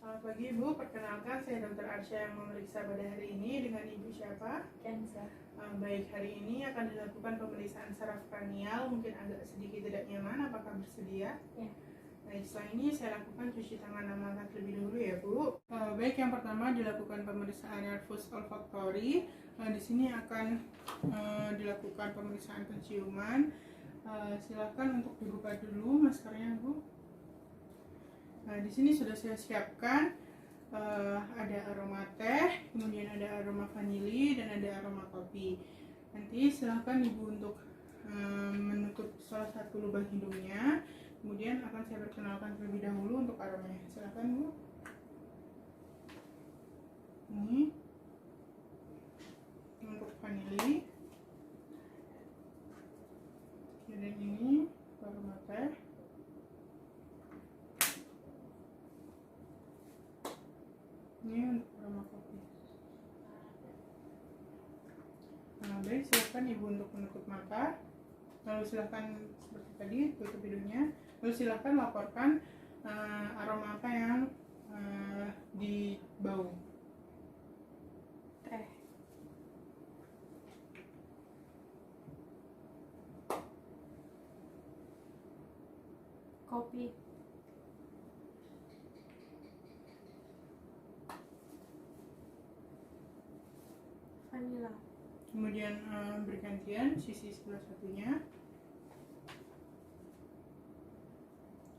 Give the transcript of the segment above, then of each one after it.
Selamat pagi Ibu, perkenalkan saya Dr. Arsya yang memeriksa pada hari ini. Dengan Ibu siapa? Kenza. Baik, hari ini akan dilakukan pemeriksaan saraf kranial. Mungkin agak sedikit tidak nyaman, apakah bersedia? Ya. Baik, setelah ini saya lakukan cuci tangan dan mata terlebih dahulu ya Bu. Baik, yang pertama dilakukan pemeriksaan nervus olfactory. Di sini akan dilakukan pemeriksaan penciuman. Silakan untuk dibuka dulu maskernya Bu. Nah, di sini sudah saya siapkan ada aroma teh, kemudian ada aroma vanili dan ada aroma kopi. Nanti silahkan Ibu untuk menutup salah satu lubang hidungnya. Kemudian akan saya perkenalkan terlebih dahulu untuk aromanya. Silahkan Bu. Ini untuk vanili. Dan ini aroma teh. Ini untuk aroma kopi. Nah, baik, silakan Ibu untuk menutup mata. Lalu silakan seperti tadi tutup hidungnya. Lalu silakan laporkan aroma apa yang dibau. Teh. Kopi. Vanila. Kemudian bergantian sisi sebelah satunya.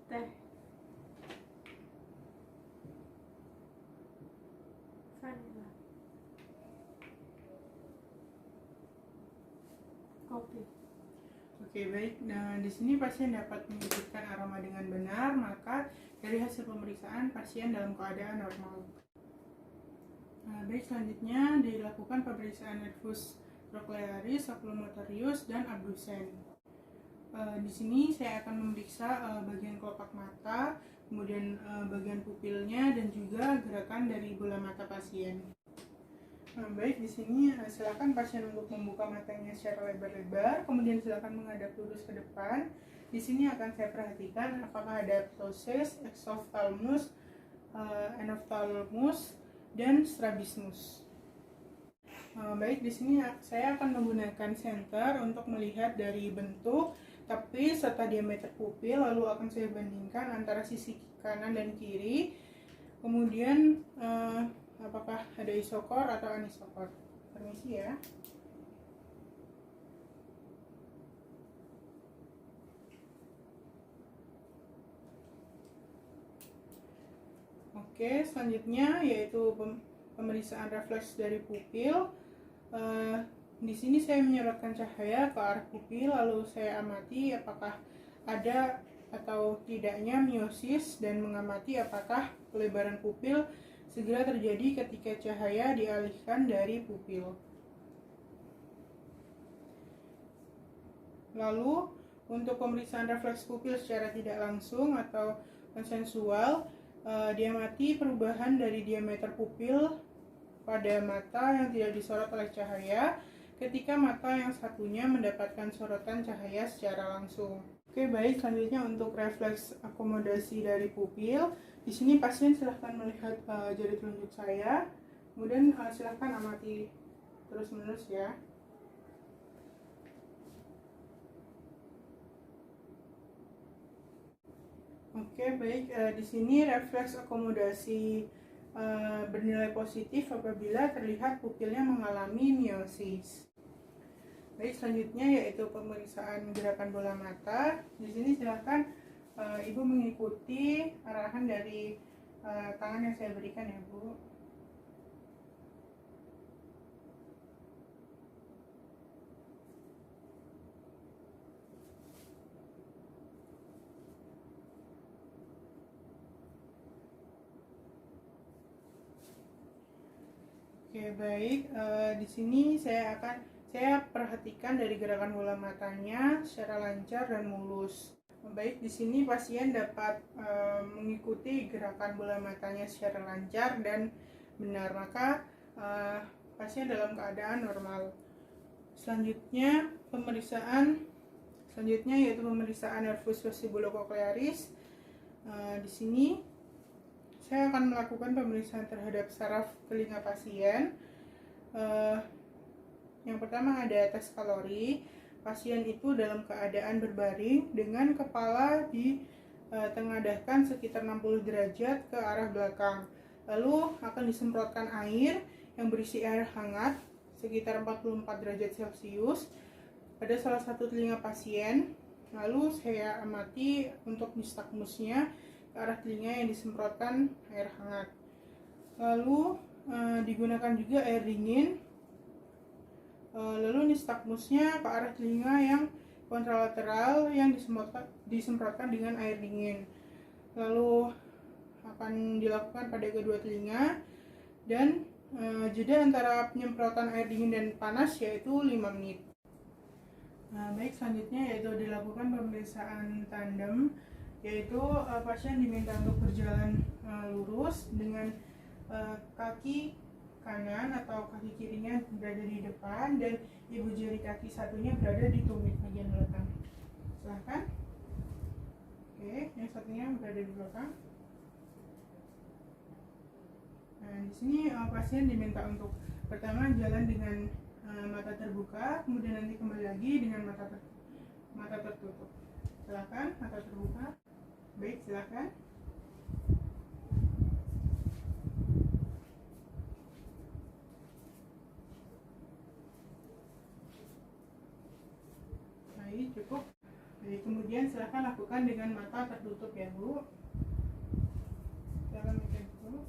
Teh. Vanila. Kopi. Oke, baik. Nah, di sini pasien dapat menyebutkan aroma dengan benar, maka dari hasil pemeriksaan pasien dalam keadaan normal. Nah, baik, selanjutnya dilakukan pemeriksaan nervus trochlearis, oculomotorius, dan abdusen. Di sini saya akan memeriksa bagian kelopak mata, kemudian bagian pupilnya, dan juga gerakan dari bola mata pasien. Baik, di sini silakan pasien untuk membuka matanya secara lebar-lebar, kemudian silakan menghadap lurus ke depan. Di sini akan saya perhatikan apakah ada ptosis, exophthalmus, enophthalmus, dan strabismus. Baik, di sini saya akan menggunakan senter untuk melihat dari bentuk, tapi serta diameter pupil, lalu akan saya bandingkan antara sisi kanan dan kiri. Kemudian apakah ada isokor atau anisokor. Permisi ya. Oke, selanjutnya yaitu pemeriksaan refleks dari pupil. Di sini saya menyorotkan cahaya ke arah pupil, lalu saya amati apakah ada atau tidaknya miosis dan mengamati apakah pelebaran pupil segera terjadi ketika cahaya dialihkan dari pupil. Lalu untuk pemeriksaan refleks pupil secara tidak langsung atau konsensual, diamati perubahan dari diameter pupil pada mata yang tidak disorot oleh cahaya ketika mata yang satunya mendapatkan sorotan cahaya secara langsung. Oke, baik, selanjutnya untuk refleks akomodasi dari pupil. Di sini pasien silahkan melihat jari telunjuk saya, kemudian silahkan amati terus-menerus ya. Oke, baik, di sini refleks akomodasi bernilai positif apabila terlihat pupilnya mengalami miosis. Baik, selanjutnya yaitu pemeriksaan gerakan bola mata. Di sini silakan Ibu mengikuti arahan dari tangan yang saya berikan ya Bu. Oke, baik, di sini saya perhatikan dari gerakan bola matanya secara lancar dan mulus. Baik, di sini pasien dapat mengikuti gerakan bola matanya secara lancar dan benar, maka pasien dalam keadaan normal. Selanjutnya yaitu pemeriksaan nervus vestibulocochlearis. Di sini saya akan melakukan pemeriksaan terhadap saraf telinga pasien. Yang pertama ada tes kalori. Pasien itu dalam keadaan berbaring dengan kepala ditengadahkan sekitar 60 derajat ke arah belakang. Lalu akan disemprotkan air yang berisi air hangat sekitar 44 derajat Celcius pada salah satu telinga pasien. Lalu saya amati untuk nistagmusnya ke arah telinga yang disemprotkan air hangat. Lalu digunakan juga air dingin. Lalu nistagmusnya ke arah telinga yang kontralateral yang disemprotkan dengan air dingin. Lalu akan dilakukan pada kedua telinga, dan jeda antara penyemprotan air dingin dan panas yaitu 5 menit. Baik, selanjutnya yaitu dilakukan pemeriksaan tandem, yaitu pasien diminta untuk berjalan lurus dengan kaki kanan atau kaki kirinya berada di depan dan ibu jari kaki satunya berada di tumit bagian belakang. Silahkan. Oke, yang satunya berada di belakang. Nah, di sini pasien diminta untuk pertama jalan dengan mata terbuka, kemudian nanti kembali lagi dengan mata tertutup. Silakan, mata terbuka. Baik, silakan. Baik, cukup. Jadi kemudian silakan lakukan dengan mata tertutup ya, Bu. Silakan mikir dulu.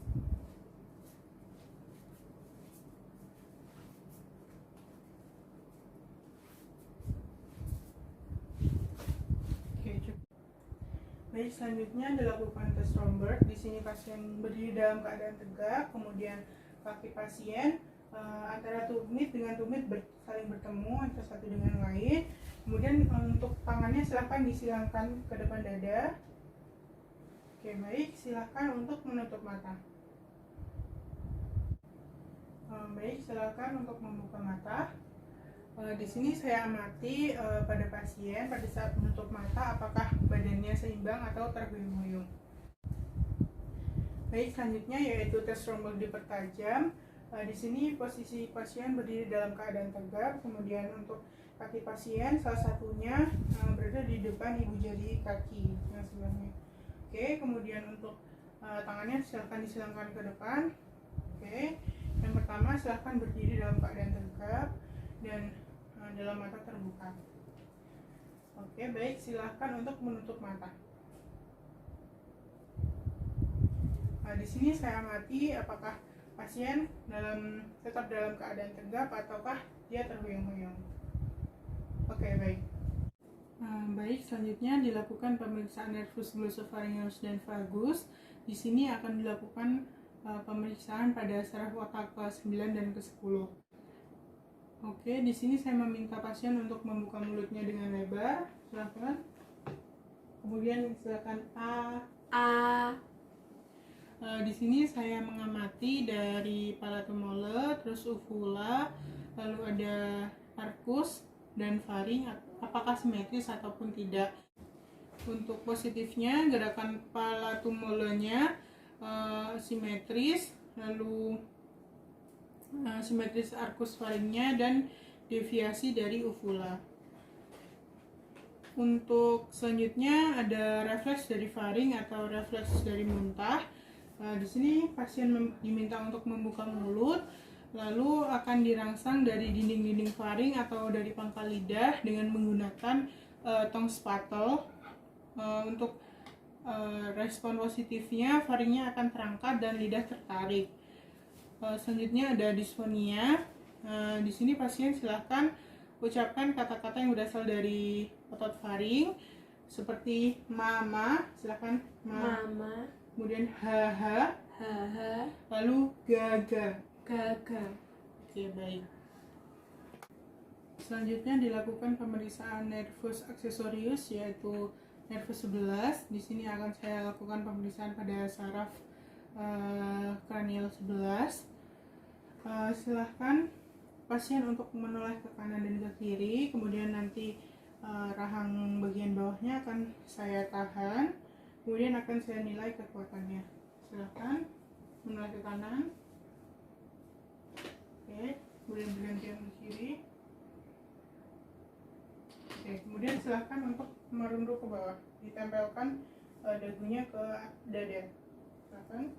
Baik, selanjutnya dilakukan tes Romberg. Di sini pasien berdiri dalam keadaan tegak, kemudian kaki pasien antara tumit dengan tumit saling bertemu antara satu dengan lain. Kemudian untuk tangannya silahkan disilangkan ke depan dada. Oke, baik, silahkan untuk menutup mata. Baik, silahkan untuk membuka mata. Di sini saya amati pada pasien pada saat menutup mata apakah badannya seimbang atau terhuyung-huyung. Baik, selanjutnya yaitu tes Romberg dipertajam. Di sini posisi pasien berdiri dalam keadaan tegak, kemudian untuk kaki pasien salah satunya berada di depan ibu jari kaki yang sebelahnya. Oke, kemudian untuk tangannya silahkan disilangkan ke depan. Oke, yang pertama silahkan berdiri dalam keadaan tegak dan dalam mata terbuka. Oke, baik, silahkan untuk menutup mata. Di sini saya amati apakah pasien tetap dalam keadaan tegap ataukah dia terhuyung-huyung. Oke, baik. Baik, selanjutnya dilakukan pemeriksaan nervus glossopharyngeus dan vagus. Di sini akan dilakukan pemeriksaan pada saraf otak kelas 9 dan ke-10. Oke, di sini saya meminta pasien untuk membuka mulutnya dengan lebar. Silakan. Kemudian silakan A. Di sini saya mengamati dari palatumole, terus uvula, lalu ada arcus dan faring, apakah simetris ataupun tidak. Untuk positifnya gerakan palatumolenya simetris, lalu simetris arcus faringnya dan deviasi dari uvula. Untuk selanjutnya ada refleks dari faring atau refleks dari muntah. Di sini pasien diminta untuk membuka mulut, lalu akan dirangsang dari dinding-dinding faring atau dari pangkal lidah dengan menggunakan tong spatel. Untuk respon positifnya faringnya akan terangkat dan lidah tertarik. Selanjutnya ada disfonia. Di sini pasien silahkan ucapkan kata-kata yang berasal dari otot faring seperti mama, silahkan Mama. Kemudian haha, lalu gaga. Oke, baik. Selanjutnya dilakukan pemeriksaan nervus accessorius yaitu nervus 11. Di sini akan saya lakukan pemeriksaan pada saraf kranial 11. Silahkan pasien untuk menoleh ke kanan dan ke kiri, kemudian nanti rahang bagian bawahnya akan saya tahan, kemudian akan saya nilai kekuatannya. Silakan menoleh ke kanan. Oke, kemudian bergantian ke kiri. Oke, kemudian silakan untuk merunduk ke bawah, ditempelkan dagunya ke dada. Silakan.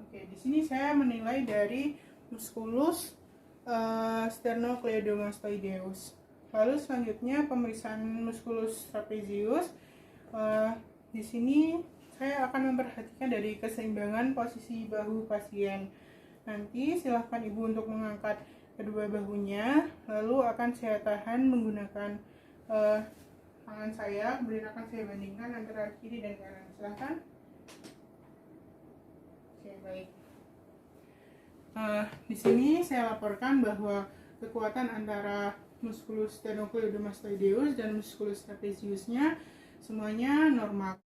Oke, di sini saya menilai dari musculus sternocleidomastoideus. Lalu selanjutnya pemeriksaan musculus trapezius. Di sini saya akan memperhatikan dari keseimbangan posisi bahu pasien. Nanti silahkan ibu untuk mengangkat kedua bahunya, lalu akan saya tahan menggunakan tangan saya, kemudian akan saya bandingkan antara kiri dan kanan. Silahkan. Oke, baik. Di sini saya laporkan bahwa kekuatan antara musculus sternocleidomastoideus dan musculus trapeziusnya semuanya normal.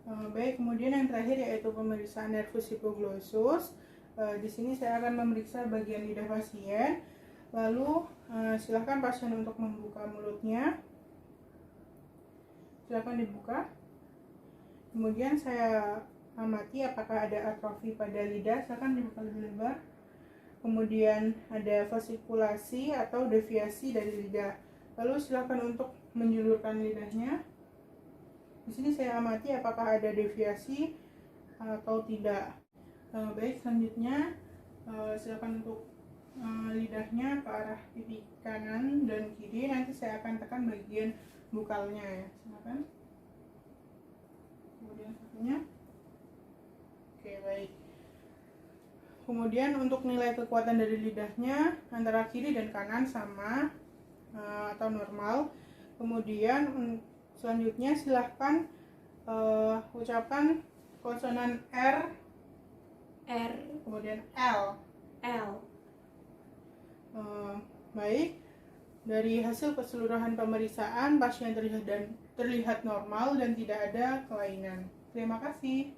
Baik, kemudian yang terakhir yaitu pemeriksaan nervus hypoglossus. Di sini saya akan memeriksa bagian lidah pasien. Lalu silakan pasien untuk membuka mulutnya. Silakan dibuka. Kemudian saya amati apakah ada atrofi pada lidah. Silakan dibuka lebih lebar. Kemudian ada vasikulasi atau deviasi dari lidah. Lalu silakan untuk menjulurkan lidahnya. Di sini saya amati apakah ada deviasi atau tidak. Baik, selanjutnya silakan untuk lidahnya ke arah pipi kanan dan kiri. Nanti saya akan tekan bagian bukalnya ya. Silakan. Kemudian satunya. Oke, baik. Kemudian untuk nilai kekuatan dari lidahnya antara kiri dan kanan sama atau normal. Kemudian selanjutnya silahkan ucapkan konsonan R, kemudian L. Baik, dari hasil keseluruhan pemeriksaan pasien terlihat normal dan tidak ada kelainan. Terima kasih.